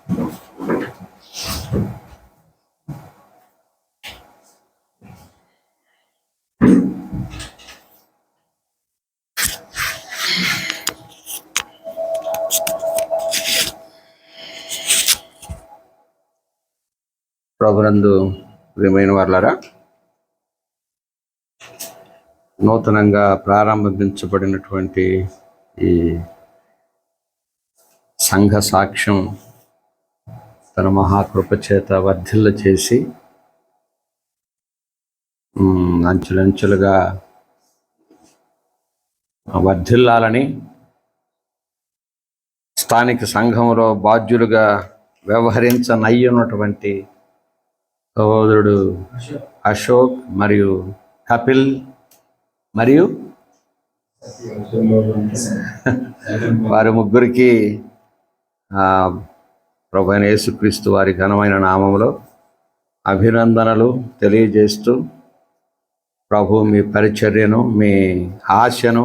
ప్రభునందు ప్రియమైన వారలారా, నూతనంగా ప్రారంభించబడినటువంటి ఈ సంఘ సాక్ష్యం తన మహాకృప చేత వర్ధిల్ల చేసి అంచెలంచెలుగా వర్ధిల్లాలని, స్థానిక సంఘంలో బాధ్యులుగా వ్యవహరించనయ్యున్నటువంటి సహోదరుడు అశోక్ మరియు కపిల్ మరియు వారి ముగ్గురికి ప్రభువైన యేసుక్రీస్తు వారి ఘనమైన నామములో అభినందనలు తెలియజేస్తూ, ప్రభు మీ పరిచర్యను, మీ ఆశను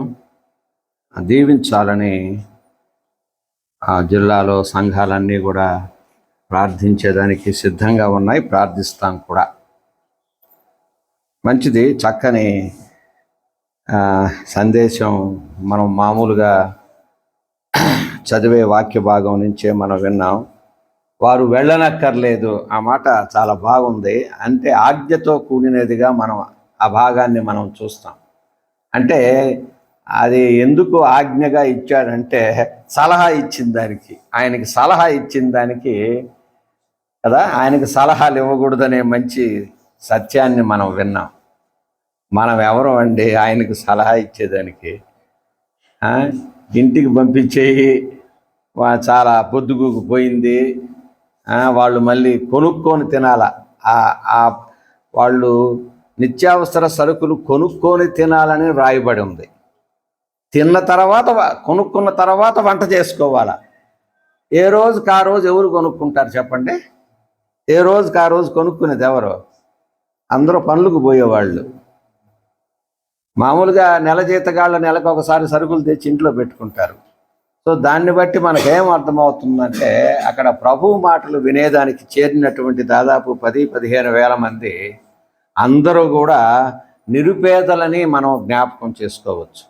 దీవించాలని ఆ జిల్లాలో సంఘాలన్నీ కూడా ప్రార్థించేదానికి సిద్ధంగా ఉన్నాయి. ప్రార్థిస్తాం కూడా. మంచిది, చక్కని సందేశం. మనం మామూలుగా చదివే వాక్య భాగం నుంచే మనం విన్నాం. వారు వెళ్ళనక్కర్లేదు, ఆ మాట చాలా బాగుంది. అంటే ఆజ్ఞతో కూడినదిగా మనం ఆ భాగాన్ని మనం చూస్తాం. అంటే అది ఎందుకు ఆజ్ఞగా ఇచ్చాడంటే సలహా ఇచ్చిన దానికి, ఆయనకి సలహా ఇచ్చిన దానికి కదా, ఆయనకి సలహాలు ఇవ్వకూడదనే మంచి సత్యాన్ని మనం విన్నాం. మనం ఎవరు అండి ఆయనకు సలహా ఇచ్చేదానికి? ఇంటికి పంపించేయి, చాలా పొద్దుగుకుపోయింది, వాళ్ళు మళ్ళీ కొనుక్కొని తినాల, వాళ్ళు నిత్యావసర సరుకులు కొనుక్కొని తినాలని రాయబడి ఉంది. తిన్న తర్వాత, కొనుక్కున్న తర్వాత వంట చేసుకోవాలా. ఏ రోజుకి ఆ రోజు ఎవరు కొనుక్కుంటారు చెప్పండి? ఏ రోజుకి ఆ రోజు కొనుక్కునేది ఎవరు? అందరూ పనులకు పోయేవాళ్ళు. మామూలుగా నెల జీతగాళ్ళు నెలకు ఒకసారి సరుకులు తెచ్చి ఇంట్లో పెట్టుకుంటారు. సో దాన్ని బట్టి మనకేం అర్థమవుతుందంటే, అక్కడ ప్రభువు మాటలు వినేదానికి చేరినటువంటి దాదాపు 10-15 వేల మంది అందరూ కూడా నిరుపేదలని మనం జ్ఞాపకం చేసుకోవచ్చు.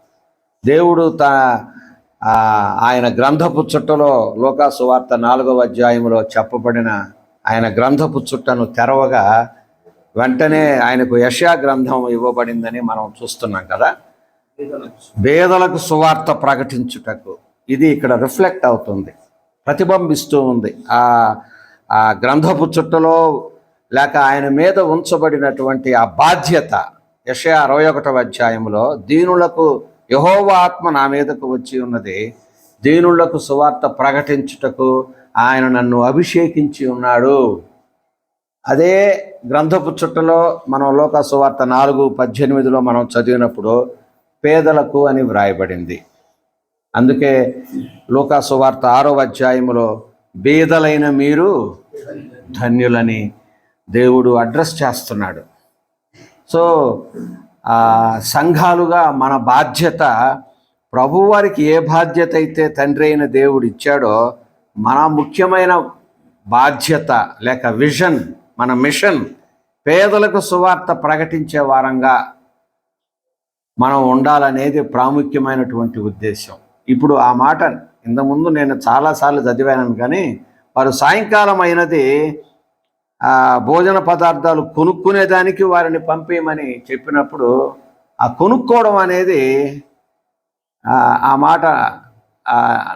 దేవుడు ఆయన గ్రంథపు చుట్టలో, లూకా సువార్త 4వ అధ్యాయంలో చెప్పబడిన ఆయన గ్రంథపు చుట్టను తెరవగా వెంటనే ఆయనకు యెషయా గ్రంథం ఇవ్వబడిందని మనం చూస్తున్నాం కదా. పేదలకు సువార్త ప్రకటించుటకు ఇది ఇక్కడ రిఫ్లెక్ట్ అవుతుంది, ప్రతిబింబిస్తూ ఉంది. ఆ గ్రంథపు చుట్టలో లేక ఆయన మీద ఉంచబడినటువంటి ఆ బాధ్యత. యెషయా 61వ అధ్యాయంలో, దీనులకు యెహోవా ఆత్మ నా మీదకు వచ్చి ఉన్నది, దీనులకు సువార్త ప్రకటించుటకు ఆయన నన్ను అభిషేకించి ఉన్నాడు. అదే గ్రంథపు చుట్టలో మనం లూకా సువార్త 4:18లో మనం చదివినప్పుడు పేదలకు అని వ్రాయబడింది. అందుకే లూకా సువార్త 6వ అధ్యాయంలో బీదలైన మీరు ధన్యులని దేవుడు అడ్రస్ చేస్తున్నాడు. సో సంఘాలుగా మన బాధ్యత, ప్రభువారికి ఏ బాధ్యత అయితే తండ్రి అయిన దేవుడు ఇచ్చాడో, మన ముఖ్యమైన బాధ్యత లేక విజన్, మన మిషన్ పేదలకు సువార్త ప్రకటించే వారంగా మనం ఉండాలనేది ప్రాముఖ్యమైనటువంటి ఉద్దేశం. ఇప్పుడు ఆ మాట ఇంతకుముందు నేను చాలాసార్లు చదివాను, కానీ వారు సాయంకాలం అయినది భోజన పదార్థాలు కొనుక్కునేదానికి వారిని పంపేయమని చెప్పినప్పుడు, ఆ కొనుక్కోవడం అనేది ఆ మాట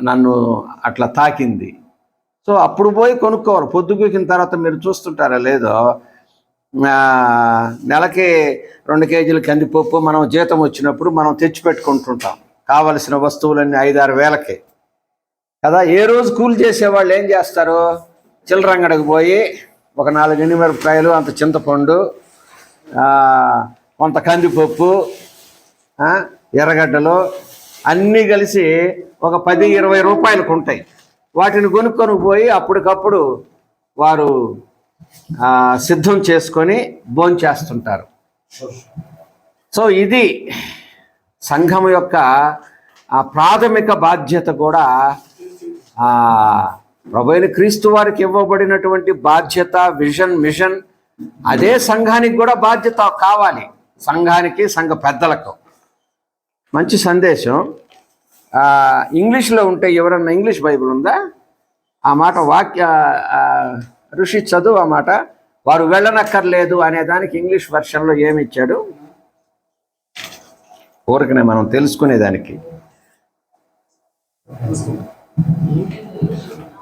నన్ను అట్లా తాకింది. సో అప్పుడు పోయి కొనుక్కోవాలి. పొద్దుగూకిన తర్వాత మీరు చూస్తుంటారా లేదో, నెలకి 2 కేజీల కందిపప్పు మనం జీతం వచ్చినప్పుడు మనం తెచ్చిపెట్టుకుంటుంటాం, కావలసిన వస్తువులన్నీ 5-6 వేలకి కదా. ఏ రోజు కూలి చేసేవాళ్ళు ఏం చేస్తారు? చిల్లరంగడికి పోయి ఒక 4 ఎండుమిరపకాయలు, అంత చింతపండు, కొంత కందిపప్పు, ఎర్రగడ్డలు అన్నీ కలిసి ఒక 10-20 రూపాయలకు ఉంటాయి. వాటిని కొనుక్కొని పోయి అప్పటికప్పుడు వారు సిద్ధం చేసుకొని భోంచేస్తుంటారు. సో ఇది సంఘం యొక్క ప్రాథమిక బాధ్యత కూడా ప్రభువైన క్రీస్తు వారికి ఇవ్వబడినటువంటి బాధ్యత, విజన్, మిషన్ అదే సంఘానికి కూడా బాధ్యత కావాలి. సంఘానికి, సంఘ పెద్దలకు. మంచి సందేశం. ఇంగ్లీష్లో ఉంటే ఎవరన్నా ఇంగ్లీష్ బైబిల్ ఉందా? ఆ మాట ఋషి చదువు ఆ మాట. వారు వెళ్ళనక్కర్లేదు అనే దానికి ఇంగ్లీష్ వెర్షన్లో ఏమి ఇచ్చాడు? ఊరికనే మనం తెలుసుకునేదానికి.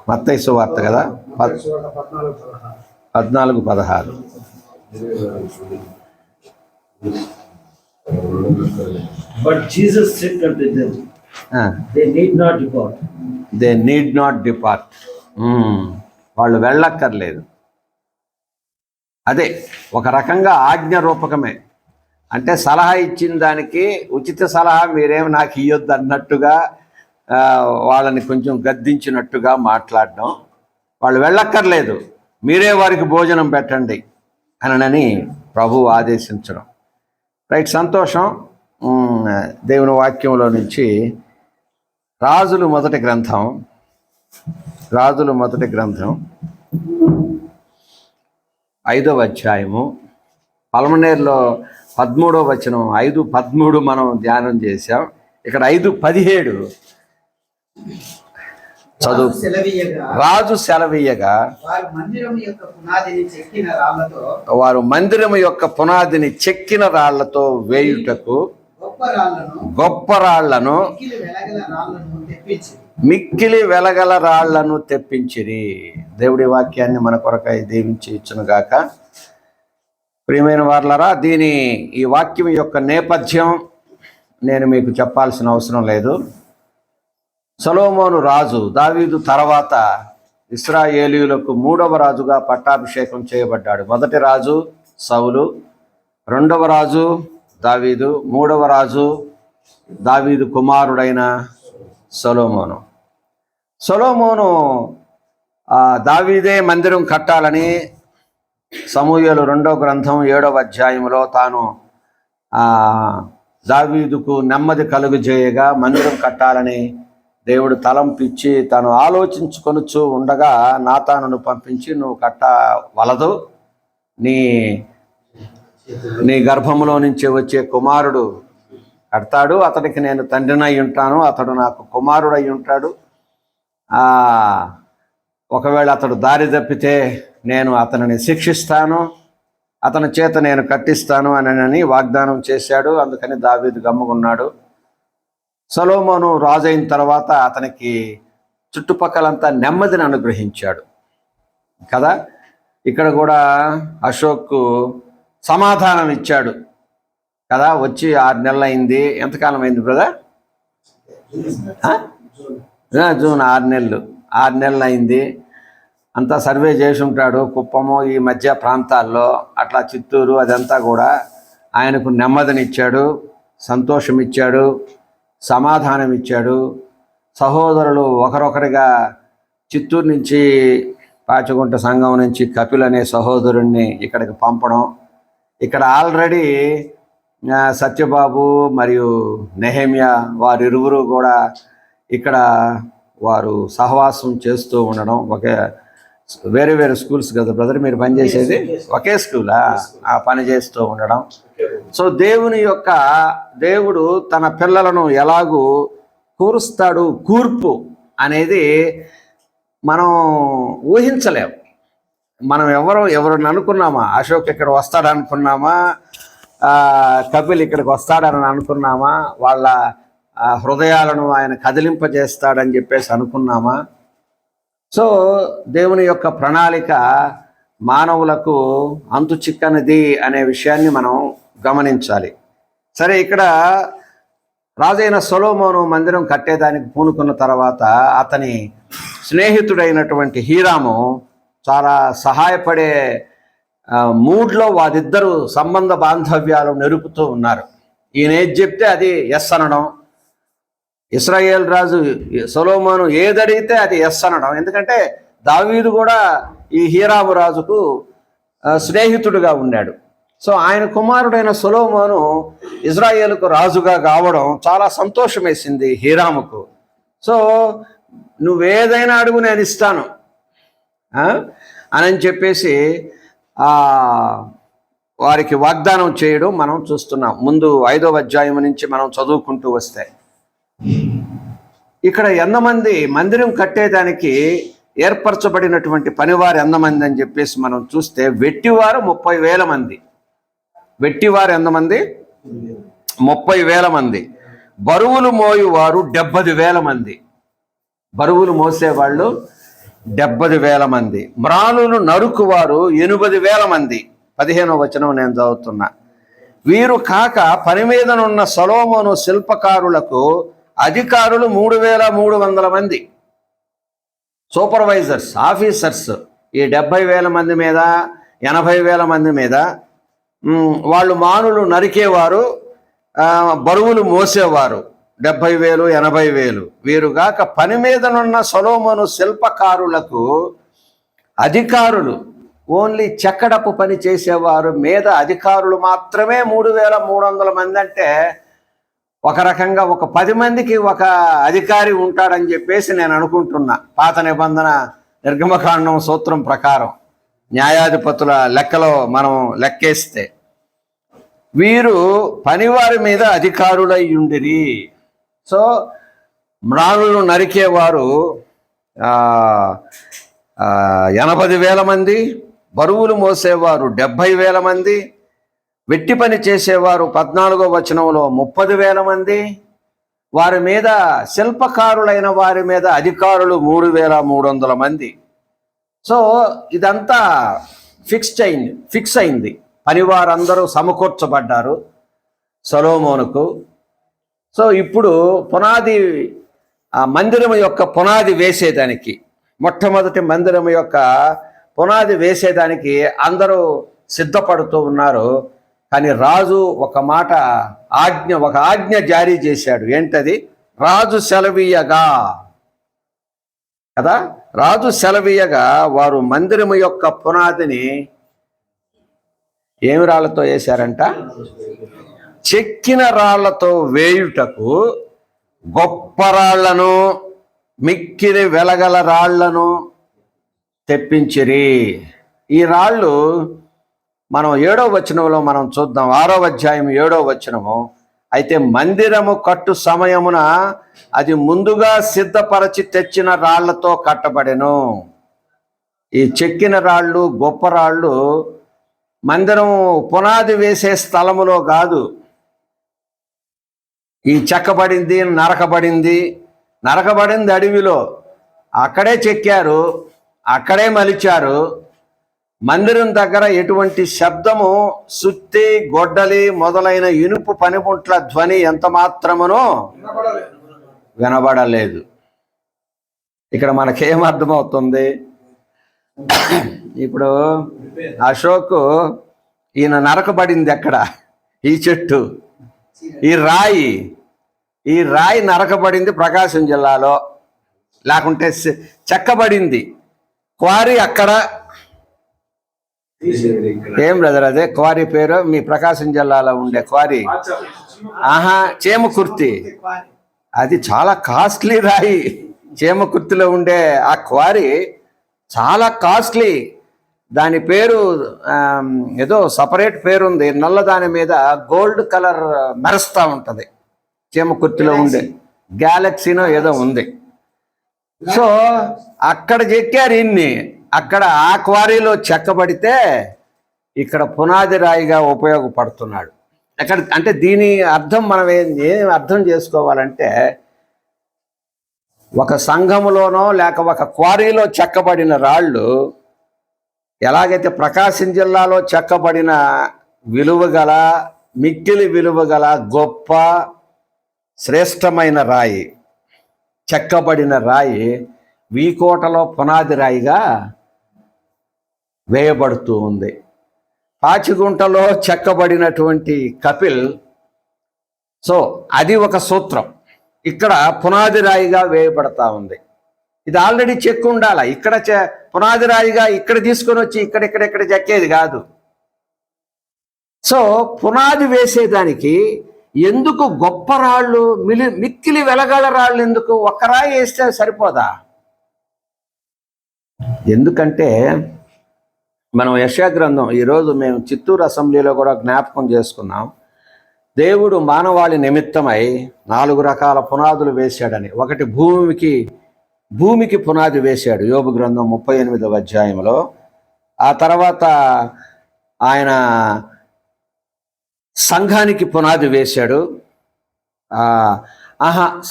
మత్తయి సువార్త కదా, 14:16. But Jesus said unto them, they need not depart. They need not depart. వాళ్ళు వెళ్ళక్కర్లేదు. అదే ఒక రకంగా ఆజ్ఞ రూపకమే. అంటే సలహా ఇచ్చిన దానికి ఉచిత సలహా మీరేమి నాకు ఇవ్వద్దు అన్నట్టుగా వాళ్ళని కొంచెం గద్దించినట్టుగా మాట్లాడడం. వాళ్ళు వెళ్ళక్కర్లేదు, మీరే వారికి భోజనం పెట్టండి అనని ప్రభువు ఆదేశించడం. రైట్, సంతోషం. దేవుని వాక్యంలో నుంచి రాజులు మొదటి గ్రంథం 5వ అధ్యాయము, పలమనేరులో 13వ వచనం, 5:13 మనం ధ్యానం చేశాం. ఇక్కడ 5:17 చదువు. రాజు సెలవీయగా వారు మందిరము యొక్క పునాదిని చెక్కిన రాళ్లతో వేయుటకు గొప్ప రాళ్లను, మిక్కిలి వెలగల రాళ్లను తెప్పించిరి. దేవుడి వాక్యాన్ని మన కొరకై దీవించి ఇచ్చునుగాక. ప్రియమైన వారలారా, ఈ వాక్యం యొక్క నేపథ్యం నేను మీకు చెప్పాల్సిన అవసరం లేదు. సొలొమోను రాజు, దావీదు తర్వాత ఇశ్రాయేలీయులకు 3వ రాజుగా పట్టాభిషేకం చేయబడ్డాడు. మొదటి రాజు సౌలు, 2వ రాజు దావీదు, 3వ రాజు దావీదు కుమారుడైన సొలొమోను. దావీదే మందిరం కట్టాలని సమూయేలు 2వ గ్రంథం 7వ అధ్యాయంలో తాను దావీదుకు నెమ్మది కలుగజేయగా మందిరం కట్టాలని దేవుడు తలంపిచ్చి తను ఆలోచించుకొనుచు ఉండగా నాతానును పంపించి, నువ్వు కట్టవలదు, నీ గర్భంలో నుంచి వచ్చే కుమారుడు కడతాడు, అతనికి నేను తండ్రినై ఉంటాను, అతడు నాకు కుమారుడై ఉంటాడు. ఒకవేళ అతడు దారి తప్పితే నేను అతనిని శిక్షిస్తాను, అతని చేత నేను కట్టిస్తాను అని వాగ్దానం చేశాడు. అందుకని దావీదు గమ్ముకున్నాడు. సొలొమోను రాజు అయిన తర్వాత అతనికి చుట్టుపక్కలంతా నెమ్మదిని అనుగ్రహించాడు కదా. ఇక్కడ కూడా అశోక్ సమాధానం ఇచ్చాడు కదా. వచ్చి 6 నెలలు అయింది. ఎంతకాలం అయింది బ్రదర్? జూన్ 6 నెలలు అయింది. అంతా సర్వే చేసి ఉంటాడు. కుప్పము ఈ మధ్య ప్రాంతాల్లో, అట్లా చిత్తూరు అదంతా కూడా ఆయనకు నెమ్మదినిచ్చాడు, సంతోషం ఇచ్చాడు, సమాధానం ఇచ్చాడు. సహోదరులు ఒకరొకరిగా చిత్తూరు నుంచి, పాచిగుంట సంఘం నుంచి కపిల్ అనే సహోదరుణ్ణి ఇక్కడికి పంపడం. ఇక్కడ ఆల్రెడీ సత్యబాబు మరియు నెహెమ్యా వారిరువురు కూడా ఇక్కడ వారు సహవాసం చేస్తూ ఉండడం. వేరే స్కూల్స్ కదా బ్రదర్ మీరు పనిచేసేది? ఒకే స్కూలా? ఆ పని చేస్తూ ఉండడం. సో దేవుడు తన పిల్లలను ఎలాగూ కూరుస్తాడు, కూర్పు అనేది మనం ఊహించలేము. మనం ఎవరిని అనుకున్నామా? అశోక్ ఇక్కడ వస్తాడనుకున్నామా? కపిల్ ఇక్కడికి వస్తాడని అనుకున్నామా? వాళ్ళ హృదయాలను ఆయన కదిలింపజేస్తాడని చెప్పేసి అనుకున్నామా? సో దేవుని యొక్క ప్రణాళిక మానవులకు అంతు చిక్కనిది అనే విషయాన్ని మనం గమనించాలి. సరే, ఇక్కడ రాజైన సొలొమోను మందిరం కట్టేదానికి పూనుకున్న తర్వాత అతని స్నేహితుడైనటువంటి హీరాము చాలా సహాయపడే మూడ్లో వారిద్దరూ సంబంధ బాంధవ్యాలు నెరుపుతూ ఉన్నారు. ఈయన ఏది చెప్తే అది ఎస్ అనడం, ఇశ్రాయేల్ రాజు సొలొమోను ఏదడిగితే అది ఎస్ అనడం. ఎందుకంటే దావీదు కూడా ఈ హీరాము రాజుకు స్నేహితుడుగా ఉన్నాడు. సో ఆయన కుమారుడైన సొలొమోను ఇజ్రాయేలుకు రాజుగా కావడం చాలా సంతోషం వేసింది హీరాముకు. సో నువ్వేదైనా అడుగు నేను ఇస్తాను అని చెప్పేసి వారికి వాగ్దానం చేయడం మనం చూస్తున్నాం. ముందు 5వ అధ్యాయం నుంచి మనం చదువుకుంటూ వస్తే ఇక్కడ ఎంతమంది మందిరం కట్టేదానికి ఏర్పరచబడినటువంటి పనివారు ఎంతమంది అని చెప్పేసి మనం చూస్తే వెట్టివారు 30,000 మంది. వెట్టివారు ఎంతమంది? 30,000 మంది. బరువులు మోయువారు 70,000 మంది. బరువులు మోసేవాళ్ళు 70,000 మంది. మ్రాణులు నరుకువారు 80,000 మంది. 15వ వచనం నేను చదువుతున్నా. వీరు కాక పని మీదనున్న సొలొమోను శిల్పకారులకు అధికారులు 3,300 మంది. సూపర్వైజర్స్, ఆఫీసర్స్ ఈ 70,000 మంది మీద 80,000 మంది మీద వాళ్ళు మానులు నరికేవారు, బరువులు మోసేవారు 70,000 80,000. వీరుగాక పని మీదనున్న సొలొమోను శిల్పకారులకు అధికారులు, ఓన్లీ చెక్కడపు పని చేసేవారు మీద అధికారులు మాత్రమే 3,300 మంది. అంటే ఒక రకంగా ఒక 10 మందికి ఒక అధికారి ఉంటాడని చెప్పేసి నేను అనుకుంటున్నా. పాత నిబంధన నిర్గమకాండం సూత్రం ప్రకారం న్యాయాధిపతుల లెక్కలో మనం లెక్కేస్తే వీరు పనివారి మీద అధికారులై ఉండిరి. సో మ్రాణులు నరికేవారు 80,000 మంది, బరువులు మోసేవారు 70,000 మంది, వెట్టి పని చేసేవారు 14వ వచనంలో 30,000 మంది, వారి మీద శిల్పకారులైన వారి మీద అధికారులు 3,300 మంది. సో ఇదంతా ఫిక్స్ అయింది. పనివారందరూ సమకూర్చబడ్డారు సొలొమోనుకు. సో ఇప్పుడు పునాది, మందిరం యొక్క పునాది వేసేదానికి, మొట్టమొదటి మందిరం యొక్క పునాది వేసేదానికి అందరూ సిద్ధపడుతూ ఉన్నారు. కానీ రాజు ఒక ఆజ్ఞ జారీ చేశాడు. ఏంటది? రాజు సెలవీయగా కదా, రాజు సెలవీయగా వారు మందిరము యొక్క పునాదిని ఏమి రాళ్లతో వేశారంట? చెక్కిన రాళ్లతో వేయుటకు గొప్ప రాళ్లను, మిక్కిలి వెలగల రాళ్లను తెప్పించిరి. ఈ రాళ్ళు మనం 7వ వచనంలో మనం చూద్దాం. 6వ అధ్యాయం 7వ వచనము. అయితే మందిరము కట్టు సమయమున అది ముందుగా సిద్ధపరచి తెచ్చిన రాళ్లతో కట్టబడెను. ఈ చెక్కిన రాళ్ళు, గొప్ప రాళ్ళు మందిరం పునాది వేసే స్థలములో కాదు. ఈ చెక్కబడింది, నరకబడింది అడవిలో. అక్కడే చెక్కారు, అక్కడే మలిచారు. మందిరం దగ్గర ఎటువంటి శబ్దము, సుత్తి, గొడ్డలి మొదలైన ఇనుపు పనిముట్ల ధ్వని ఎంత మాత్రమునో వినబడలేదు. ఇక్కడ మనకేమర్థమవుతుంది? ఇప్పుడు అశోక్ ఈయన నరకబడింది ఎక్కడ? ఈ చెట్టు, ఈ రాయి నరకబడింది ప్రకాశం జిల్లాలో, లేకుంటే చెక్కబడింది క్వారీ అక్కడ. ఏం బ్రదర్ అదే క్వారీ పేరు? మీ ప్రకాశం జిల్లాలో ఉండే క్వారీ? చేమకుర్తి. అది చాలా కాస్ట్లీ రాయి. చేమకుర్తిలో ఉండే ఆ క్వారీ చాలా కాస్ట్లీ. దాని పేరు ఏదో సపరేట్ పేరు ఉంది. నల్ల దాని మీద గోల్డ్ కలర్ మెరుస్తూ ఉంటుంది. చేమకుర్తిలో ఉండే గ్యాలక్సీనో ఏదో ఉంది. సో అక్కడ చెక్కారు ఇన్ని. అక్కడ ఆ క్వారీలో చెక్కబడితే ఇక్కడ పునాది రాయిగా ఉపయోగపడుతున్నాడు. ఎక్కడ అంటే దీని అర్థం మనం ఏం అర్థం చేసుకోవాలంటే, ఒక సంఘములోనో లేక ఒక క్వారీలో చెక్కబడిన రాళ్ళు ఎలాగైతే ప్రకాశం జిల్లాలో చెక్కబడిన విలువగల, మిక్కిలి విలువగల, గొప్ప శ్రేష్టమైన రాయి, చెక్కబడిన రాయి వీకోటలో పునాది రాయిగా వేయబడుతూ ఉంది. పాచిగుంటలో చెక్కబడినటువంటి కపిల్, సో అది ఒక సూత్రం. ఇక్కడ పునాది రాయిగా వేయబడతా ఉంది. ఇది ఆల్రెడీ చెక్కు ఉండాలి. ఇక్కడ పునాది రాయిగా ఇక్కడ తీసుకొని వచ్చి ఇక్కడ చెక్కేది కాదు. సో పునాది వేసేదానికి ఎందుకు గొప్ప రాళ్ళు మిక్కిలి వెలగల రాళ్ళు ఎందుకు? ఒక్క రాయి వేస్తే సరిపోదా? ఎందుకంటే మనం యెషయా గ్రంథం ఈరోజు మేము చిత్తూరు అసెంబ్లీలో కూడా జ్ఞాపకం చేసుకున్నాం. దేవుడు మానవాళి నిమిత్తమై 4 రకాల పునాదులు వేశాడని. ఒకటి భూమికి పునాది వేశాడు, యోబు గ్రంథం 38వ అధ్యాయంలో. ఆ తర్వాత ఆయన సంఘానికి పునాది వేశాడు.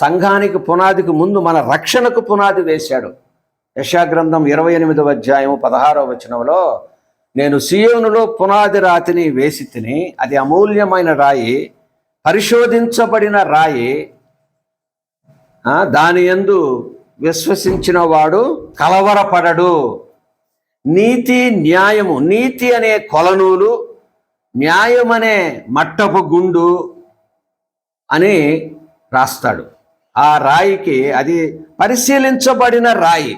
సంఘానికి పునాదికి ముందు మన రక్షణకు పునాది వేశాడు. యెషయా గ్రంథం 28వ అధ్యాయం 16వ వచనంలో, నేను సీయోనులో పునాది రాతిని వేసి తిని, అది అమూల్యమైన రాయి, పరిశోధించబడిన రాయి, దాని యందు విశ్వసించిన వాడు కలవరపడడు. నీతి న్యాయము, నీతి అనే కొలనూలు, న్యాయం అనే మట్టపు గుండు అని రాస్తాడు. ఆ రాయికి అది పరిశీలించబడిన రాయి.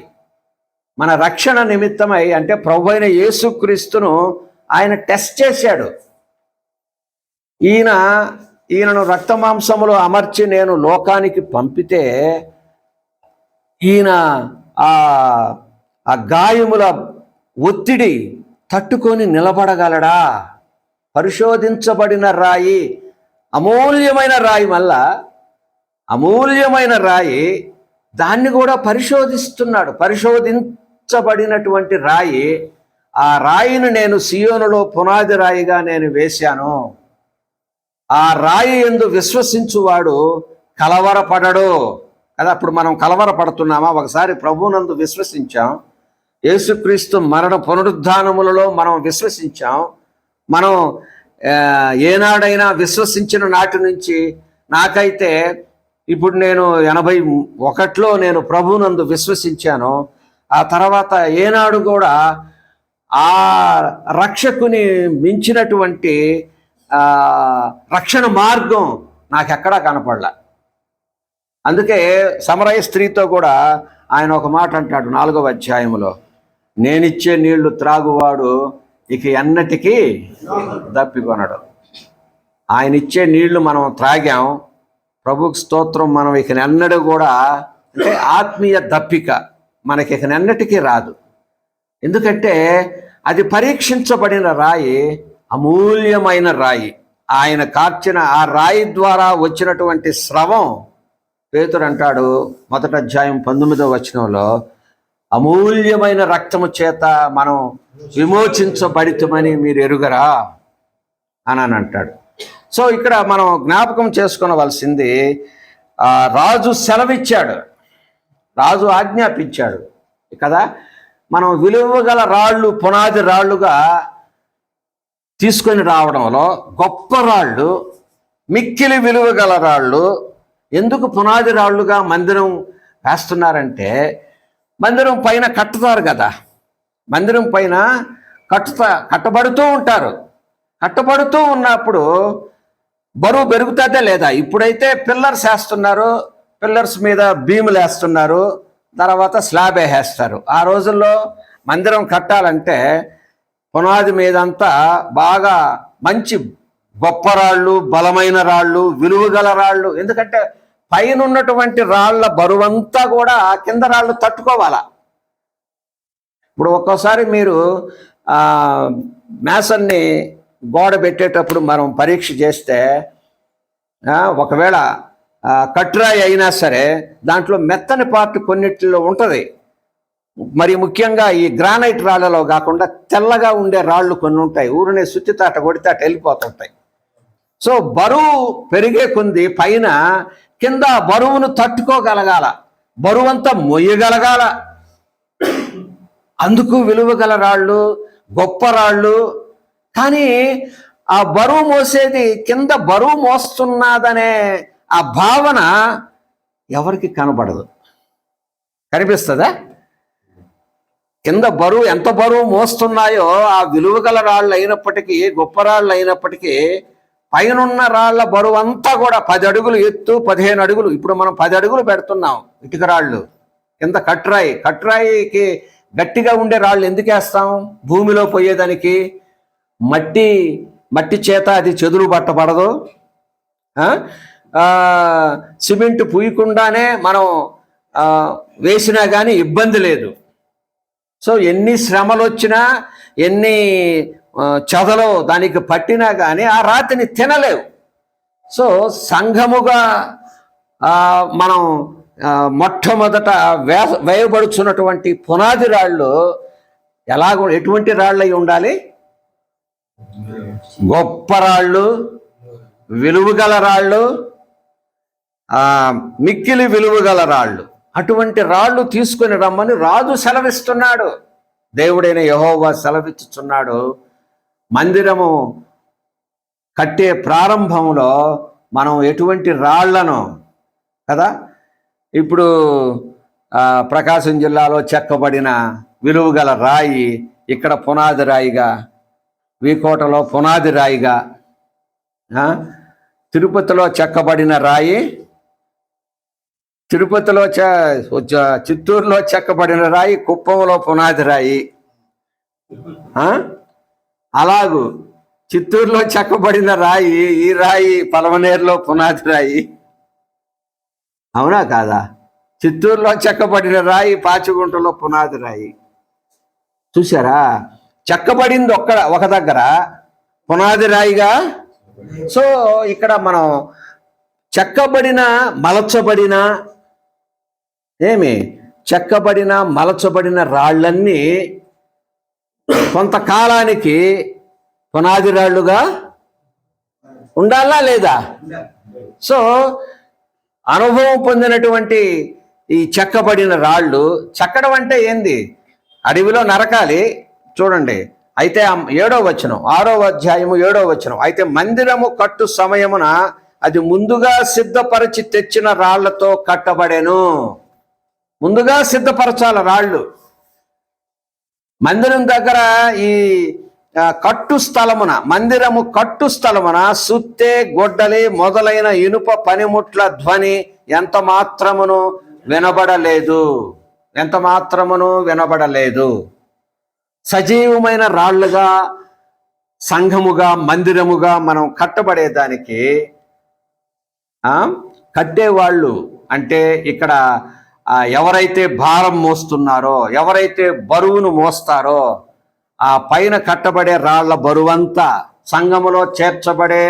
మన రక్షణ నిమిత్తమై, అంటే ప్రభువైన యేసుక్రీస్తును ఆయన టెస్ట్ చేశాడు. ఈయనను రక్తమాంసములో అమర్చి నేను లోకానికి పంపితే ఈయన ఆ గాయముల ఒత్తిడి తట్టుకొని నిలబడగలడా? పరిశోధించబడిన రాయి, అమూల్యమైన రాయి, మళ్ళా అమూల్యమైన రాయి, దాన్ని కూడా పరిశోధిస్తున్నాడు. పరిశోధించబడినటువంటి రాయి, ఆ రాయిని నేను సియోనులో పునాది రాయిగా నేను వేశాను. ఆ రాయి యందు విశ్వసించువాడు కలవరపడడు కదా. అప్పుడు మనం కలవరపడుతున్నామా? ఒకసారి ప్రభువునందు విశ్వసించాం, యేసుక్రీస్తు మరణ పునరుద్ధానములలో మనం విశ్వసించాం. మనం ఏనాడైనా విశ్వసించిన నాటి నుంచి, నాకైతే ఇప్పుడు నేను 81లో నేను ప్రభువునందు విశ్వసించాను. ఆ తర్వాత ఏనాడు కూడా ఆ రక్షకుని మించినటువంటి రక్షణ మార్గం నాకెక్కడా కనపడలా. అందుకే సమరయ స్త్రీతో కూడా ఆయన ఒక మాట అంటాడు 4వ అధ్యాయంలో, నేనిచ్చే నీళ్లు త్రాగువాడు ఇక ఎన్నటికీ దప్పికొనడు. ఆయన ఇచ్చే నీళ్లు మనం త్రాగాం, ప్రభుకు స్తోత్రం. మనం ఇక ఎన్నడూ కూడా, అంటే ఆత్మీయ దప్పిక మనకి ఇక ఎన్నటికీ రాదు. ఎందుకంటే అది పరీక్షించబడిన రాయి, అమూల్యమైన రాయి. ఆయన కార్చిన ఆ రాయి ద్వారా వచ్చినటువంటి స్రవం, పేతురు అంటాడు 1వ అధ్యాయం 19వ వచనంలో, అమూల్యమైన రక్తము చేత మనం విమోచించబడితమని మీరు ఎరుగరా అని అంటాడు. సో ఇక్కడ మనం జ్ఞాపకం చేసుకోవలసింది, రాజు సెలవిచ్చాడు, రాజు ఆజ్ఞాపించాడు కదా. మనం విలువగల రాళ్ళు, పునాది రాళ్ళుగా తీసుకొని రావడంలో గొప్ప రాళ్ళు, మిక్కిలి విలువగల రాళ్ళు ఎందుకు పునాది రాళ్ళుగా మందిరం వేస్తున్నారంటే, మందిరం పైన కట్టుతారు కదా, మందిరం పైన కట్టబడుతూ ఉంటారు. కట్టబడుతూ ఉన్నప్పుడు బరువు పెరుగుతుందా లేదా? ఇప్పుడైతే పిల్లర్స్ వేస్తున్నారు, పిల్లర్స్ మీద బీములు వేస్తున్నారు, తర్వాత స్లాబ్ వేసేస్తారు. ఆ రోజుల్లో మందిరం కట్టాలంటే పునాది మీదంతా బాగా మంచి గొప్ప రాళ్ళు, బలమైన రాళ్ళు, విలువగల రాళ్ళు. ఎందుకంటే పైన ఉన్నటువంటి రాళ్ల బరువంతా కూడా కింద రాళ్ళు తట్టుకోవాలా. ఇప్పుడు ఒక్కోసారి మీరు మేసన్ని గోడ పెట్టేటప్పుడు మనం పరీక్ష చేస్తే, ఒకవేళ కట్టురాయి అయినా సరే దాంట్లో మెత్తని పార్ట్ కొన్నిటిలో ఉంటుంది. మరి ముఖ్యంగా ఈ గ్రానైట్ రాళ్లలో కాకుండా తెల్లగా ఉండే రాళ్ళు కొన్ని ఉంటాయి, ఊరినే సుత్తితాట కొడితే అటు వెళ్ళిపోతుంటాయి. సో బరువు పెరిగే కొంది పైన కింద బరువును తట్టుకోగలగాల, బరువంతా మొయ్యగలగాల. అందుకు విలువగల రాళ్ళు, గొప్ప రాళ్ళు. కానీ ఆ బరువు మోసేది, కింద బరువు మోస్తున్నదనే ఆ భావన ఎవరికి కనబడదు. కనిపిస్తుందా? కింద బరువు ఎంత బరువు మోస్తున్నాయో ఆ విలువగల రాళ్ళు అయినప్పటికీ, గొప్ప రాళ్ళు అయినప్పటికీ, పైనున్న రాళ్ల బరువు అంతా కూడా 10 అడుగులు ఎత్తు, 15 అడుగులు. ఇప్పుడు మనం 10 అడుగులు పెడుతున్నాం ఇటుక రాళ్ళు. కింద కట్టురాయికి గట్టిగా ఉండే రాళ్ళు ఎందుకు వేస్తాం? భూమిలో పోయేదానికి. మట్టి చేత అది చెదులు పట్టబడదు. సిమెంట్ పూయకుండానే మనం వేసినా కానీ ఇబ్బంది లేదు. సో ఎన్ని శ్రమలు వచ్చినా, ఎన్ని చెదలో దానికి పట్టినా కానీ ఆ రాతిని తినలేవు. సో సంఘముగా మనం మొట్టమొదట వేయబడుచున్నటువంటి పునాది రాళ్ళు ఎటువంటి రాళ్ళు అయి ఉండాలి? గొప్ప రాళ్ళు, విలువగల రాళ్ళు, మిక్కిలి విలువగల రాళ్ళు. అటువంటి రాళ్ళు తీసుకొని రమ్మని రాజు సెలవిస్తున్నాడు. దేవుడైన యెహోవా సెలవిచ్చుచున్నాడు. మందిరము కట్టే ప్రారంభంలో మనం ఎటువంటి రాళ్లను కదా, ఇప్పుడు ప్రకాశం జిల్లాలో చెక్కబడిన విలువగల రాయి ఇక్కడ పునాది రాయిగా, వీకోటలో పునాది రాయిగా, తిరుపతిలో చెక్కబడిన రాయి, తిరుపతిలో చిత్తూరులో చెక్కబడిన రాయి కుప్పంలో పునాది రాయి. అలాగూ చిత్తూరులో చెక్కబడిన రాయి, ఈ రాయి పలమనేరులో పునాది రాయి. అవునా కాదా? చిత్తూరులో చెక్కబడిన రాయి పాచిగుంటలో పునాది రాయి. చూసారా? చెక్కబడింది ఒక దగ్గర పునాది రాయిగా. సో ఇక్కడ మనం చెక్కబడిన మలచబడిన రాళ్ళన్నీ కొంతకాలానికి పునాది రాళ్ళుగా ఉండాలా లేదా? సో అనుభవం పొందినటువంటి ఈ చెక్కబడిన రాళ్ళు, చెక్కడం అంటే ఏంది? అడవిలో నరకాలి. చూడండి, అయితే 7వ వచనం, 6వ అధ్యాయము 7వ వచనం, అయితే మందిరము కట్టు సమయమున అది ముందుగా సిద్ధపరచి తెచ్చిన రాళ్లతో కట్టబడెను. ముందుగా సిద్ధపరచాల రాళ్ళు. మందిరం దగ్గర ఈ మందిరము కట్టు స్థలమున సుత్తె, గొడ్డలి మొదలైన ఇనుప పనిముట్ల ధ్వని ఎంత మాత్రమును వినబడలేదు. సజీవమైన రాళ్లుగా, సంఘముగా, మందిరముగా మనం కట్టబడేదానికి కట్టేవాళ్ళు అంటే ఇక్కడ ఎవరైతే భారం మోస్తున్నారో, ఎవరైతే బరువును మోస్తారో, ఆ పైన కట్టబడే రాళ్ల బరువంతా, సంఘములో చేర్చబడే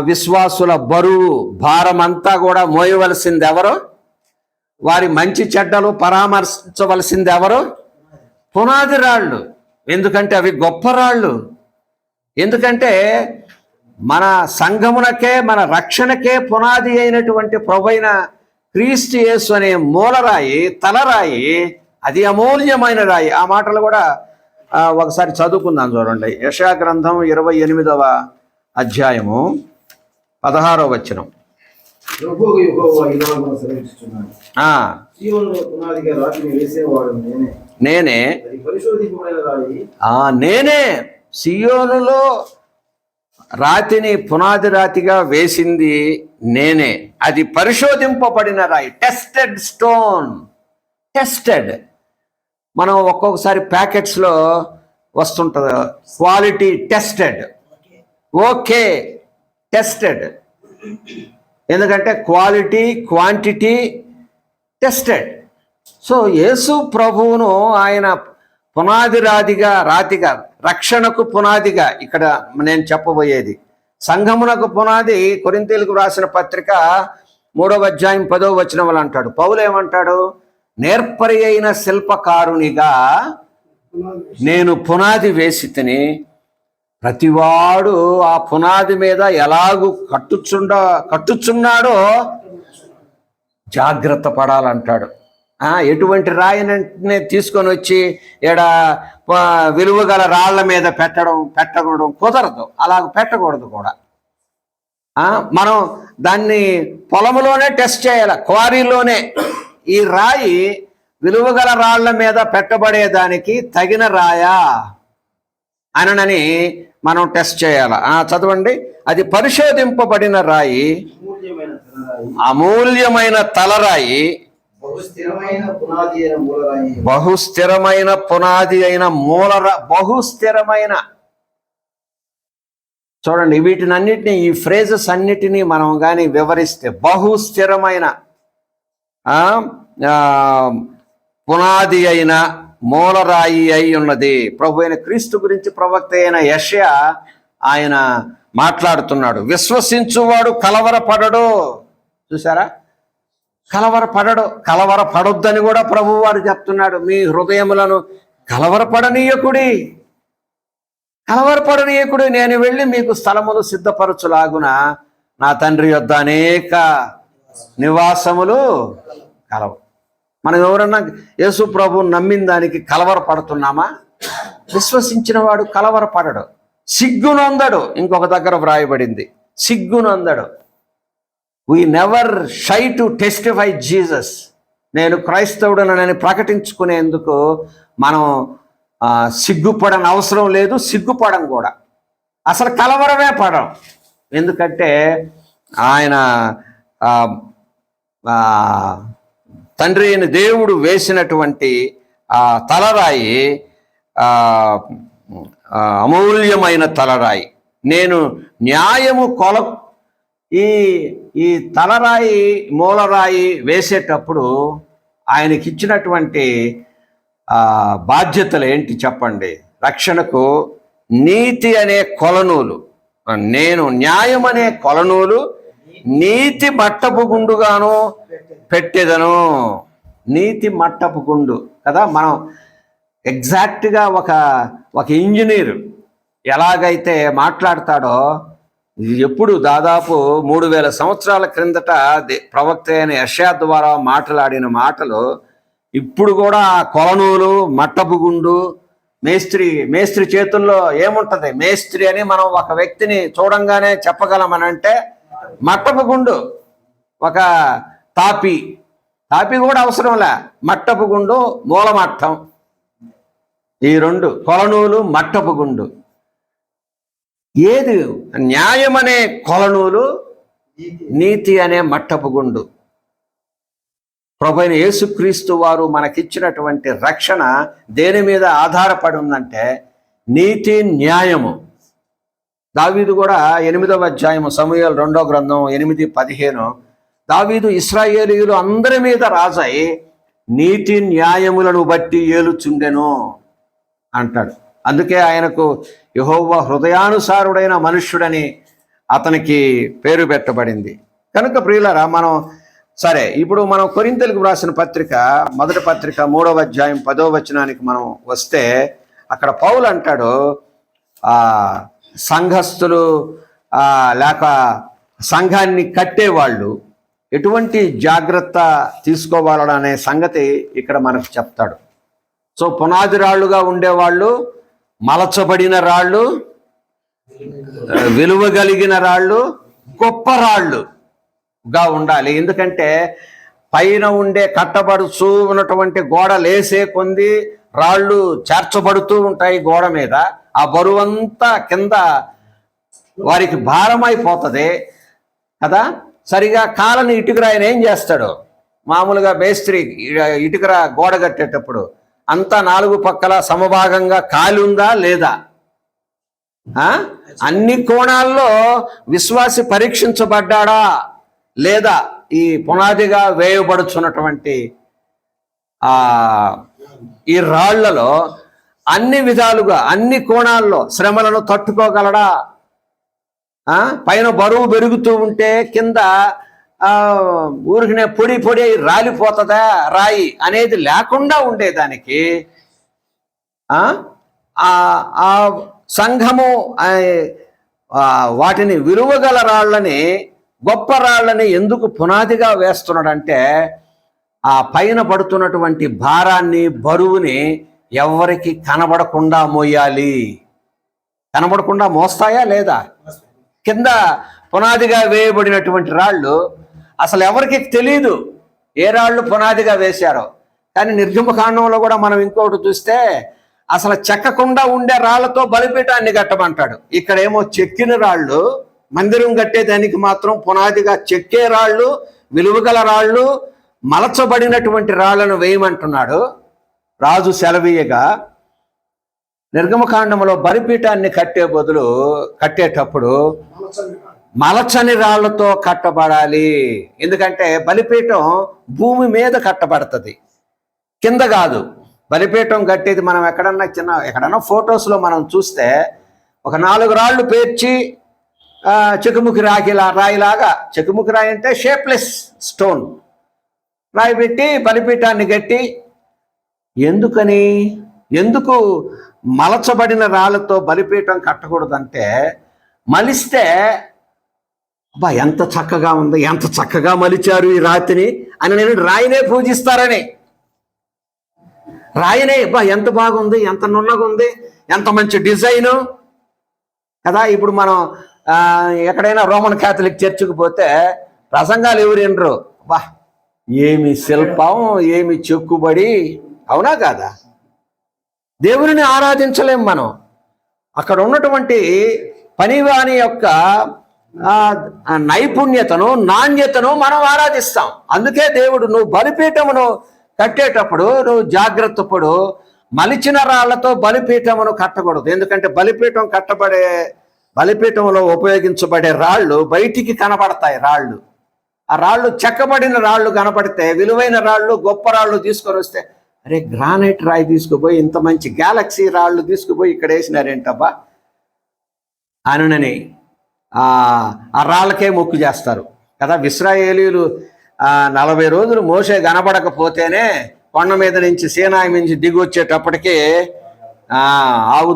విశ్వాసుల బరువు భారం అంతా కూడా మోయవలసింది ఎవరు? వారి మంచి చెడ్డలు పరామర్శించవలసింది ఎవరు? పునాది రాళ్ళు. ఎందుకంటే అవి గొప్ప రాళ్ళు. ఎందుకంటే మన సంఘమునకే, మన రక్షణకే పునాది అయినటువంటి ప్రభువైన క్రీస్తు యేసు అనే మూలరాయి, తలరాయి, అది అమూల్యమైన రాయి. ఆ మాటలు కూడా ఒకసారి చదువుకుందాం. చూడండి, యెషయా గ్రంథం 28వ అధ్యాయము 16వ వచనం. నేనే సియోనులో రాతిని పునాది రాతిగా వేసింది నేనే. అది పరిశోధింపబడిన రాయి, టెస్టెడ్ స్టోన్. టెస్టెడ్ మనం ఒక్కొక్కసారి ప్యాకెట్స్లో వస్తుంటుంది, క్వాలిటీ టెస్టెడ్. Okay, tested. ఎందుకంటే క్వాలిటీ, క్వాంటిటీ టెస్టెడ్. సో యేసు ప్రభువును ఆయన పునాది రాతిగా, రక్షణకు పునాదిగా, ఇక్కడ నేను చెప్పబోయేది సంఘమునకు పునాది. కొరింథీయులకు రాసిన పత్రిక 3వ అధ్యాయం 10వ వచనములు అంటాడు పౌలు. ఏమంటాడు? నేర్పరి అయిన శిల్పకారునిగా నేను పునాది వేసి తిని, ప్రతివాడు ఆ పునాది మీద ఎలాగూ కట్టుచున్నాడో జాగ్రత్త పడాలంటాడు. ఎటువంటి రాయినే తీసుకొని వచ్చి ఈడ విలువగల రాళ్ల మీద పెట్టకూడదు, కుదరదు. అలాగ పెట్టకూడదు కూడా. మనం దాన్ని పొలంలోనే టెస్ట్ చేయాలి, క్వారీలోనే. ఈ రాయి విలువగల రాళ్ల మీద పెట్టబడేదానికి తగిన రాయా అనని మనం టెస్ట్ చేయాలి. చదవండి, అది పరిశోధింపబడిన రాయి, అమూల్యమైన తలరాయి, బహుస్థిరమైన పునాది అయిన బహుస్థిరమైన. చూడండి, వీటినన్నిటినీ, ఈ ఫ్రేజెస్ అన్నిటినీ మనం కానీ వివరిస్తే బహుస్థిరమైన పునాది అయిన మూలరాయి అయి ఉన్నది. ప్రభు అయిన క్రీస్తు గురించి ప్రవక్త అయిన యెషయా ఆయన మాట్లాడుతున్నాడు. విశ్వసించువాడు కలవరపడడు. చూసారా, కలవరపడొద్దని కూడా ప్రభు వారు చెప్తున్నాడు. మీ హృదయములను కలవరపడనీయకుడి, నేను వెళ్ళి మీకు స్థలములు సిద్ధపరచులాగున నా తండ్రి యొద్ద అనేక నివాసములు కలవు. మనం ఎవరన్నా యేసు ప్రభువుని నమ్మిన దానికి కలవరపడుతున్నామా? విశ్వసించిన వాడు కలవరపడడు, సిగ్గునందడు. ఇంకొక దగ్గర వ్రాయబడింది, సిగ్గునందడు. We never shy to testify Jesus. నేను క్రైస్తవుడనని ప్రకటించుకునేందుకు మనం సిగ్గుపడని అవసరం లేదు, సిగ్గుపడం కూడా, అసలు కలవరమే పడం. ఎందుకంటే ఆయన తండ్రి అయిన దేవుడు వేసినటువంటి తలరాయి అమూల్యమైన తలరాయి. నేను న్యాయము ఈ తలరాయి మూలరాయి వేసేటప్పుడు ఆయనకి ఇచ్చినటువంటి బాధ్యతలు ఏంటి చెప్పండి? రక్షణకు నీతి అనే కొలనూలు, నేను న్యాయం అనే కొలనూలు నీతి మట్టపు గుండుగాను పెట్టేదను. నీతి మట్టపు గుండు కదా. మనం ఎగ్జాక్ట్గా ఒక ఇంజనీర్ ఎలాగైతే మాట్లాడతాడో, ఎప్పుడు దాదాపు 3000 సంవత్సరాల క్రిందట ప్రవక్త అయిన యెషయా ద్వారా మాట్లాడిన మాటలు ఇప్పుడు కూడా ఆ కొలనూలు, మట్టపు గుండు, మేస్త్రి చేతుల్లో ఏముంటది? మేస్త్రి అని మనం ఒక వ్యక్తిని చూడంగానే చెప్పగలమనంటే మట్టపు గుండు, ఒక తాపి కూడా అవసరంలే, మట్టపు గుండు, మూలమట్టం, ఈ రెండు, కొలనూలు, మట్టపు గుండు. ఏది న్యాయం అనే కొలనూలు, నీతి అనే మట్టపు గుండు. ప్రభువైన యేసుక్రీస్తు వారు మనకిచ్చినటువంటి రక్షణ దేని మీద ఆధారపడి ఉందంటే నీతి, న్యాయము. దావీదు కూడా 8వ అధ్యాయము, సమూయేలు 2వ గ్రంథం 8:15, దావీదు ఇశ్రాయేలీయులు అందరి మీద రాజై నీతి న్యాయములను బట్టి ఏలుచుండెను అంటాడు. అందుకే ఆయనకు యెహోవా హృదయానుసారుడైన మనుష్యుడని అతనికి పేరు పెట్టబడింది. కనుక ప్రియులారా, ఇప్పుడు మనం కొరింథీయులకు వ్రాసిన పత్రిక, మొదటి పత్రిక 3వ అధ్యాయం 10వ వచనానికి మనం వస్తే, అక్కడ పౌలు అంటాడు, సంఘస్థులు లేక సంఘాన్ని కట్టేవాళ్ళు ఎటువంటి జాగ్రత్త తీసుకోవాలనే సంగతి ఇక్కడ మనకు చెప్తాడు. సో పునాది రాళ్ళుగా ఉండేవాళ్ళు, మలచబడిన రాళ్ళు, విలువ కలిగిన రాళ్ళు, గొప్ప రాళ్ళుగా ఉండాలి. ఎందుకంటే పైన ఉండే కట్టబడుచు ఉన్నటువంటి గోడ లేసే కొంది రాళ్ళు చేర్చబడుతూ ఉంటాయి గోడ మీద. ఆ బరువంతా కింద వారికి భారమైపోతుంది కదా. సరిగా కాలని ఇటుకరాయిని ఏం చేస్తాడు? మామూలుగా మేస్త్రి ఇటుకరా గోడ కట్టేటప్పుడు అంతా 4 పక్కల సమభాగంగా కాలి ఉందా లేదా? అన్ని కోణాల్లో విశ్వాసి పరీక్షించబడ్డాడా లేదా? ఈ పునాదిగా వేయబడుచున్నటువంటి ఈ రాళ్లలో అన్ని విధాలుగా, అన్ని కోణాల్లో శ్రమలను తట్టుకోగలడా? పైన బరువు పెరుగుతూ ఉంటే కింద ఊరికినే పొడి రాలిపోతుందా రాయి అనేది లేకుండా ఉండేదానికి ఆ సంఘము వాటిని విలువగల రాళ్ళని, గొప్ప రాళ్ళని ఎందుకు పునాదిగా వేస్తున్నాడంటే ఆ పైన పడుతున్నటువంటి భారాన్ని, బరువుని ఎవరికి కనబడకుండా మోయాలి. కనబడకుండా మోస్తాయా లేదా? కింద పునాదిగా వేయబడినటువంటి రాళ్ళు అసలు ఎవరికి తెలియదు ఏ రాళ్ళు పునాదిగా వేశారో. కానీ నిర్గమకాండంలో కూడా మనం ఇంకొకటి చూస్తే అసలు చెక్కకుండా ఉండే రాళ్లతో బలిపీఠాన్ని కట్టమంటాడు. ఇక్కడేమో చెక్కిన రాళ్ళు, మందిరం కట్టేదానికి మాత్రం పునాదిగా చెక్కే రాళ్ళు, విలువగల రాళ్ళు, మలచబడినటువంటి రాళ్లను వేయమంటున్నాడు రాజు సెలవీయగా. నిర్గమకాండంలో బలిపీఠాన్ని కట్టేటప్పుడు మలచని రాళ్లతో కట్టబడాలి. ఎందుకంటే బలిపీఠం భూమి మీద కట్టబడుతుంది, కింద కాదు. బలిపీఠం కట్టేది మనం ఎక్కడన్నా ఫొటోస్లో మనం చూస్తే ఒక 4 రాళ్ళు పేర్చి చెకుముకి రాయిలాగా, చెకుముకి రాయి అంటే షేప్లెస్ స్టోన్ రాయి పెట్టి బలిపీఠాన్ని కట్టి, ఎందుకు మలచబడిన రాళ్ళతో బలిపీఠం కట్టకూడదంటే, మలిస్తే అబ్బా ఎంత చక్కగా ఉంది, ఎంత చక్కగా మలిచారు ఈ రాతిని అని నేను రాయినే పూజిస్తారని. రాయినే అబ్బా ఎంత బాగుంది, ఎంత నున్నగా ఉంది, ఎంత మంచి డిజైను కదా. ఇప్పుడు మనం ఎక్కడైనా రోమన్ క్యాథలిక్ చర్చికి పోతే ప్రసంగాలు ఎవరు వినరు, బా ఏమి శిల్పం, ఏమి చెక్కుబడి, అవునా కాదా? దేవుని ఆరాధించలేం మనం. అక్కడ ఉన్నటువంటి పనివాని యొక్క నైపుణ్యతను, నాణ్యతను మనం ఆరాధిస్తాం. అందుకే దేవుడు నువ్వు బలిపీఠమును కట్టేటప్పుడు నువ్వు జాగ్రత్త పడు, మలిచిన రాళ్లతో బలిపీఠమును కట్టకూడదు. ఎందుకంటే బలిపీఠంలో ఉపయోగించబడే రాళ్ళు బయటికి కనబడతాయి. ఆ రాళ్ళు చెక్కబడిన రాళ్ళు కనపడితే, విలువైన రాళ్ళు, గొప్ప రాళ్ళు తీసుకొని వస్తే, అరే గ్రానైట్ రాయి తీసుకుపోయి, ఇంత మంచి గ్యాలక్సీ రాళ్ళు తీసుకుపోయి ఇక్కడ వేసినారేంటబ్బా అనునని ఆ రాళ్ళకే మొక్కు చేస్తారు కదా. ఇశ్రాయేలీయులు 40 రోజులు మోషే కనబడకపోతేనే కొండ మీద నుంచి సీనాయి నుంచి దిగి వచ్చేటప్పటికి ఆవు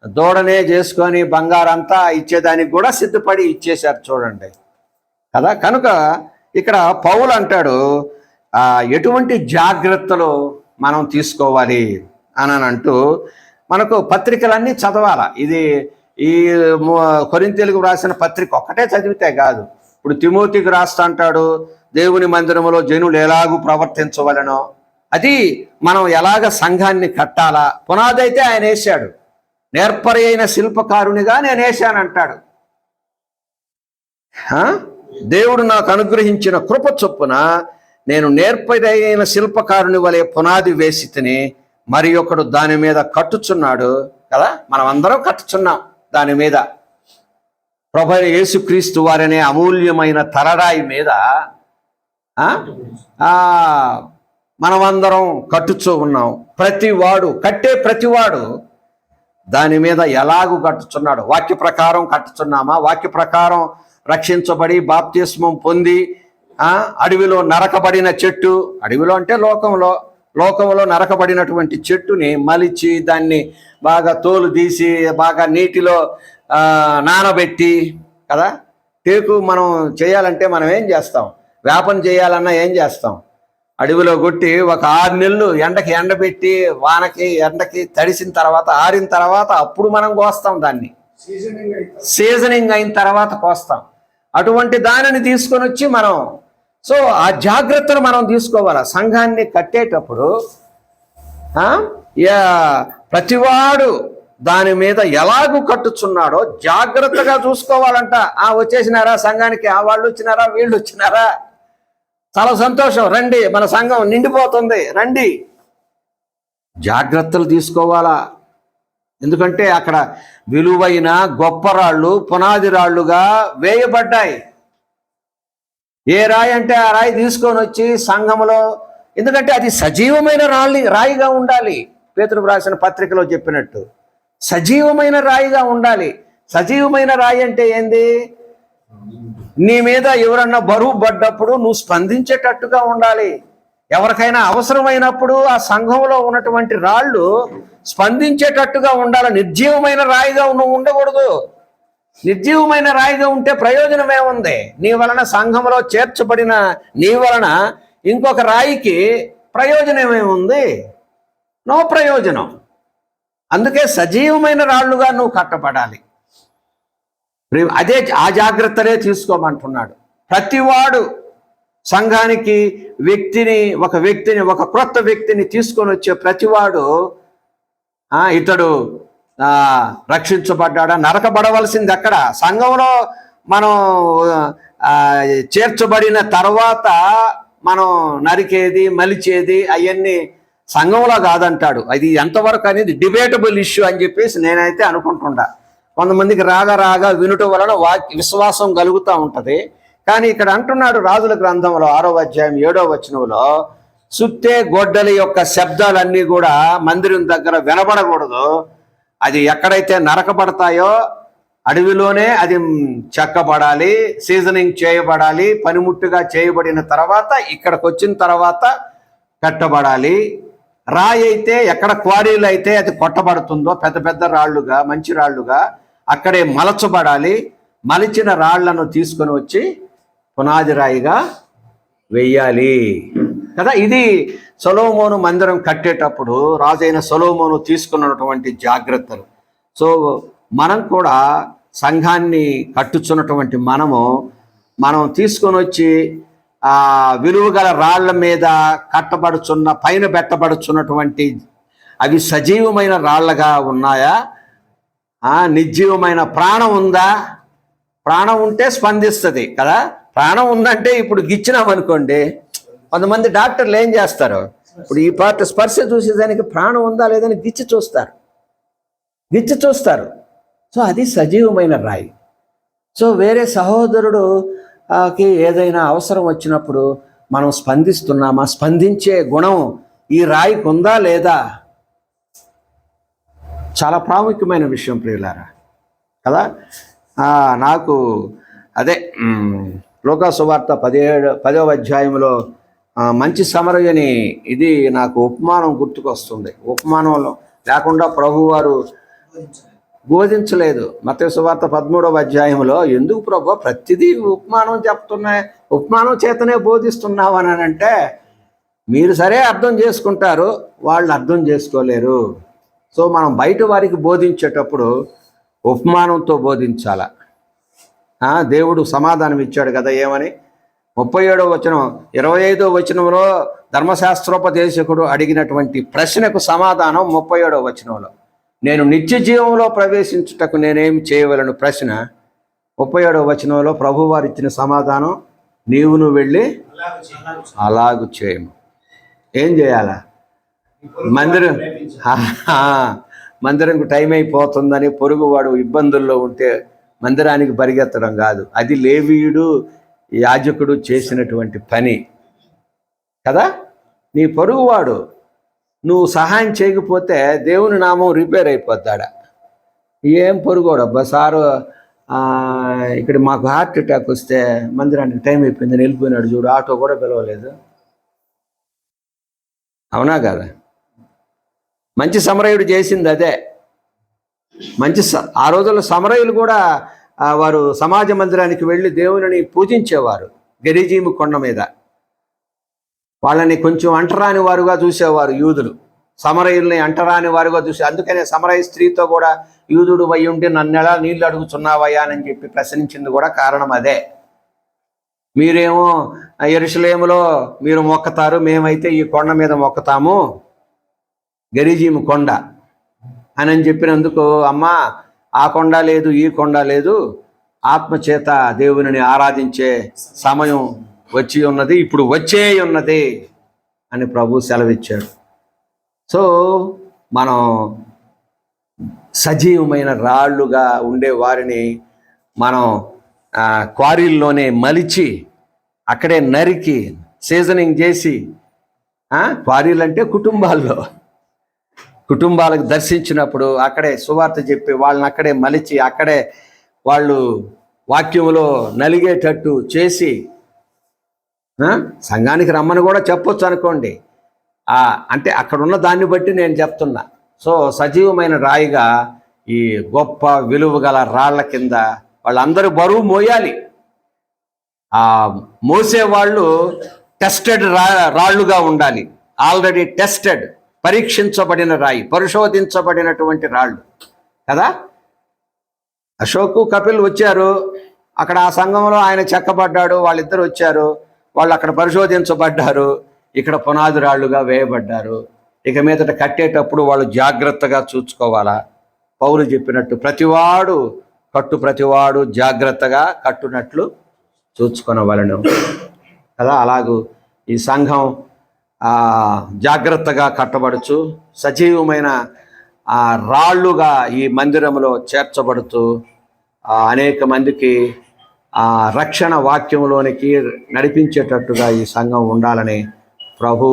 దూడనే చేసుకొని బంగారంతా ఇచ్చేదానికి కూడా సిద్ధపడి ఇచ్చేశారు చూడండి కదా. కనుక ఇక్కడ పౌలు అంటాడు, ఎటువంటి జాగ్రత్తలు మనం తీసుకోవాలి అని అంటూ మనకు పత్రికలన్నీ చదవాలా. ఈ కొరింథీయులకు రాసిన పత్రిక ఒక్కటే చదివితే కాదు. ఇప్పుడు తిమోతికి రాస్తా అంటాడు, దేవుని మందిరములో జనులు ఎలాగూ ప్రవర్తించవలనో, అది మనం ఎలాగ సంఘాన్ని కట్టాలా, పునాది అయితే ఆయన వేశాడు. నేర్పరి అయిన శిల్పకారునిగా నేను వేశానంటాడు. దేవుడు నాకు అనుగ్రహించిన కృప చొప్పున నేను నేర్పరి అయిన శిల్పకారుని వలె పునాది వేసి తిని మరి ఒకడు దాని మీద కట్టుచున్నాడు కదా. మనం అందరం కట్టుచున్నాం దాని మీద. ప్రభువైన యేసుక్రీస్తు వారనే అమూల్యమైన తలరాయి మీద మనమందరం కట్టుచూ ఉన్నాం. ప్రతివాడు దాని మీద ఎలాగూ కట్టుచున్నాడు. వాక్య ప్రకారం కట్టుచున్నామా? వాక్య ప్రకారం రక్షించబడి బాప్తిస్మం పొంది అడవిలో నరకబడిన చెట్టు, అడవిలో అంటే లోకంలో నరకబడినటువంటి చెట్టుని మలిచి దాన్ని బాగా తోలు తీసి బాగా నీటిలో నానబెట్టి కదా. టేకు మనం చేయాలంటే మనం ఏం చేస్తాం? వేపన చేయాలన్నా ఏం చేస్తాం? అడవిలో కొట్టి ఒక 6 నెలలు ఎండకి ఎండబెట్టి, వానకి ఎండకి తడిసిన తర్వాత, ఆరిన తర్వాత అప్పుడు మనం కోస్తాం దాన్ని. సీజనింగ్ అయిన తర్వాత కోస్తాం. అటువంటి దానిని తీసుకొని వచ్చి మనం ఆ జాగ్రత్తను మనం తీసుకోవాలి. సంఘాన్ని కట్టేటప్పుడు ప్రతివాడు దాని మీద ఎలాగూ కట్టుచున్నాడో జాగ్రత్తగా చూసుకోవాలంట. వచ్చేసినారా సంఘానికి, వాళ్ళు వచ్చినారా, వీళ్ళు వచ్చినారా, చాలా సంతోషం, రండి మన సంఘం నిండిపోతుంది, రండి. జాగ్రత్తలు తీసుకోవాలా. ఎందుకంటే అక్కడ విలువైన గొప్ప రాళ్ళు పునాది రాళ్ళుగా వేయబడ్డాయి. ఏ రాయి అంటే ఆ రాయి తీసుకొని వచ్చి సంఘములో, ఎందుకంటే అది సజీవమైన రాయిగా ఉండాలి. పేతురు రాసిన పత్రికలో చెప్పినట్టు సజీవమైన రాయిగా ఉండాలి. సజీవమైన రాయి అంటే ఏంది? నీ మీద ఎవరన్నా బరువు పడ్డప్పుడు నువ్వు స్పందించేటట్టుగా ఉండాలి. ఎవరికైనా అవసరమైనప్పుడు ఆ సంఘంలో ఉన్నటువంటి రాళ్ళు స్పందించేటట్టుగా ఉండాలి. నిర్జీవమైన రాయిగా నువ్వు ఉండకూడదు. నిర్జీవమైన రాయిగా ఉంటే ప్రయోజనం ఏముంది? నీ వలన సంఘంలో చేర్చబడిన నీ వలన ఇంకొక రాయికి ప్రయోజనం ఏముంది? నో ప్రయోజనం. అందుకే సజీవమైన రాళ్ళుగా నువ్వు కట్టబడాలి. ఆ జాగ్రత్తలే తీసుకోమంటున్నాడు. ప్రతివాడు సంఘానికి ఒక క్రొత్త వ్యక్తిని తీసుకొని వచ్చే ప్రతివాడు ఇతడు రక్షించబడ్డా, నరకబడవలసింది అక్కడ. సంఘంలో మనం చేర్చబడిన తర్వాత మనం నరికేది, మలిచేది అవన్నీ సంఘంలో కాదంటాడు. అది ఎంతవరకు అనేది డిబేటబుల్ ఇష్యూ అని చెప్పేసి నేనైతే అనుకుంటుండా. కొంతమందికి రాగా వినుట వలన విశ్వాసం కలుగుతూ ఉంటుంది. కానీ ఇక్కడ అంటున్నాడు రాజుల గ్రంథంలో 6వ అధ్యాయం 7వ వచనంలో, సుత్తే గొడ్డలి యొక్క శబ్దాలన్నీ కూడా మందిరం దగ్గర వినబడకూడదు. అది ఎక్కడైతే నరకబడతాయో అడవిలోనే అది చెక్కబడాలి, సీజనింగ్ చేయబడాలి, పనిముట్టుగా చేయబడిన తర్వాత ఇక్కడికి వచ్చిన తర్వాత కట్టబడాలి. రాయి అయితే ఎక్కడ క్వారీలు అయితే అది కొట్టబడుతుందో పెద్ద పెద్ద రాళ్లుగా, మంచి రాళ్లుగా అక్కడే మలచబడాలి. మలిచిన రాళ్లను తీసుకొని వచ్చి పునాది రాయిగా వెయ్యాలి కదా. ఇది సొలొమోను మందిరం కట్టేటప్పుడు రాజైన సొలొమోను తీసుకున్నటువంటి జాగ్రత్తలు. సో మనం కూడా సంఘాన్ని కట్టుచున్నటువంటి మనం తీసుకొని వచ్చి ఆ విలువగల రాళ్ల మీద కట్టబడుచున్న పైన పెట్టబడుచున్నటువంటి అవి సజీవమైన రాళ్లగా ఉన్నాయా, నిర్జీవమైన ప్రాణం ఉందా? ప్రాణం ఉంటే స్పందిస్తుంది కదా. ప్రాణం ఉందంటే ఇప్పుడు గిచ్చినామనుకోండి, కొంతమంది డాక్టర్లు ఏం చేస్తారు, ఇప్పుడు ఈ పార్ట్ స్పర్శ చూసేదానికి ప్రాణం ఉందా లేదని గిచ్చి చూస్తారు. సో అది సజీవమైన రాయి. సో వేరే సహోదరుడుకి ఏదైనా అవసరం వచ్చినప్పుడు మనం స్పందిస్తున్నామా? స్పందించే గుణం ఈ రాయికి ఉందా లేదా? చాలా ప్రాముఖ్యమైన విషయం ప్రియులారా కదా. నాకు అదే లూకా సువార్త 10వ అధ్యాయంలో మంచి సమరయుని ఇది నాకు ఉపమానం గుర్తుకొస్తుంది. ఉపమానంలో లేకుండా ప్రభువారు బోధించలేదు. మత్తయి సువార్త 13వ అధ్యాయంలో ఎందుకు ప్రభు ప్రతిదీ ఉపమానం చెప్తున్నాయి, ఉపమానం చేతనే బోధిస్తున్నావు అని అంటే, మీరు సరే అర్థం చేసుకుంటారు, వాళ్ళు అర్థం చేసుకోలేరు. సో మనం బయట వారికి బోధించేటప్పుడు ఉపమానంతో బోధించాల. దేవుడు సమాధానం ఇచ్చాడు కదా, ఏమని 37వ వచనం 25వ వచనంలో ధర్మశాస్త్రోపదేశకుడు అడిగినటువంటి ప్రశ్నకు సమాధానం 37వ వచనంలో, నేను నిత్య జీవంలో ప్రవేశించుటకు నేనేమి చేయవలను ప్రశ్న 37వ వచనంలో ప్రభువారు ఇచ్చిన సమాధానం, నీవును వెళ్ళి అలాగు చేయము. ఏం చేయాలా? మందిరంకు టైం అయిపోతుందని పొరుగువాడు ఇబ్బందుల్లో ఉంటే మందిరానికి పరిగెత్తడం కాదు. అది లేవీయుడు యాజకుడు చేసినటువంటి పని కదా. నీ పొరుగువాడు నువ్వు సహాయం చేయకపోతే దేవుని నామం రిపేర్ అయిపోతాడా? ఏం పొరుగువాడు, అబ్బా సారు ఇక్కడ మాకు హార్ట్ అటాక్ వస్తే మందిరానికి టైం అయిపోయిందని వెళ్ళిపోయినాడు చూడు, ఆటో కూడా పిలవలేదు. అవునా కదా? మంచి సమరయుడు చేసింది అదే. ఆ రోజుల్లో సమరయులు కూడా వారు సమాజ మందిరానికి వెళ్ళి దేవుని పూజించేవారు. గెరిజీము కొండ మీద వాళ్ళని కొంచెం అంటరాని వారుగా చూసేవారు యూదులు. సమరయుల్ని అంటరాని వారుగా చూసే, అందుకనే సమరయ స్త్రీతో కూడా యూదుడు వై ఉండి నన్నెలా నీళ్లు అడుగుతున్నావయ్యా అని చెప్పి ప్రశ్నించింది కూడా కారణం అదే. మీరేమో యెరూషలేములో మీరు మొక్కుతారు, మేమైతే ఈ కొండ మీద మొక్కుతాము, గెరిజీము కొండ అని చెప్పినందుకు, అమ్మా ఆ కొండ లేదు ఈ కొండ లేదు, ఆత్మచేత దేవుని ఆరాధించే సమయం వచ్చి ఉన్నది, ఇప్పుడు వచ్చే ఉన్నది అని ప్రభు సెలవిచ్చాడు. సో మనం సజీవమైన రాళ్ళుగా ఉండే వారిని మనం క్వారీల్లోనే మలిచి అక్కడే నరికి సీజనింగ్ చేసి, క్వారీలు అంటే కుటుంబాలకు దర్శించినప్పుడు అక్కడే సువార్త చెప్పి వాళ్ళని అక్కడే మలిచి అక్కడే వాళ్ళు వాక్యంలో నలిగేటట్టు చేసి సంఘానికి రమ్మని కూడా చెప్పొచ్చు అనుకోండి. అంటే అక్కడ ఉన్న దాన్ని బట్టి నేను చెప్తున్నా. సో సజీవమైన రాయిగా ఈ గొప్ప విలువ గల రాళ్ల కింద వాళ్ళందరూ బరువు మోయాలి. మోసేవాళ్ళు టెస్టెడ్ రాళ్ళుగా ఉండాలి. ఆల్రెడీ టెస్టెడ్, పరీక్షించబడిన రాయి, పరిశోధించబడినటువంటి రాళ్ళు కదా. అశోకు కపిల్ వచ్చారు, అక్కడ ఆ సంఘంలో ఆయన చెక్కబడ్డాడు, వాళ్ళిద్దరు వచ్చారు, వాళ్ళు అక్కడ పరిశోధించబడ్డారు, ఇక్కడ పునాది రాళ్ళుగా వేయబడ్డారు. ఇక మీదట కట్టేటప్పుడు వాళ్ళు జాగ్రత్తగా చూసుకోవాలా. పౌలు చెప్పినట్టు ప్రతివాడు జాగ్రత్తగా కట్టునట్లు చూసుకొనవలెను కదా. అలాగూ ఈ సంఘం జాగ్రత్తగా కట్టబడుచు సజీవమైన రాళ్ళుగా ఈ మందిరంలో చేర్చబడుతూ అనేక మందికి రక్షణ వాక్యంలోనికి నడిపించేటట్టుగా ఈ సంఘం ఉండాలని ప్రభు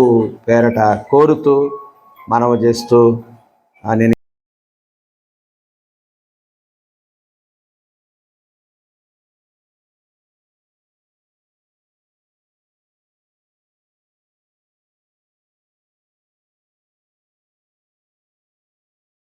పేరట కోరుతూ మనవి చేస్తూ నేను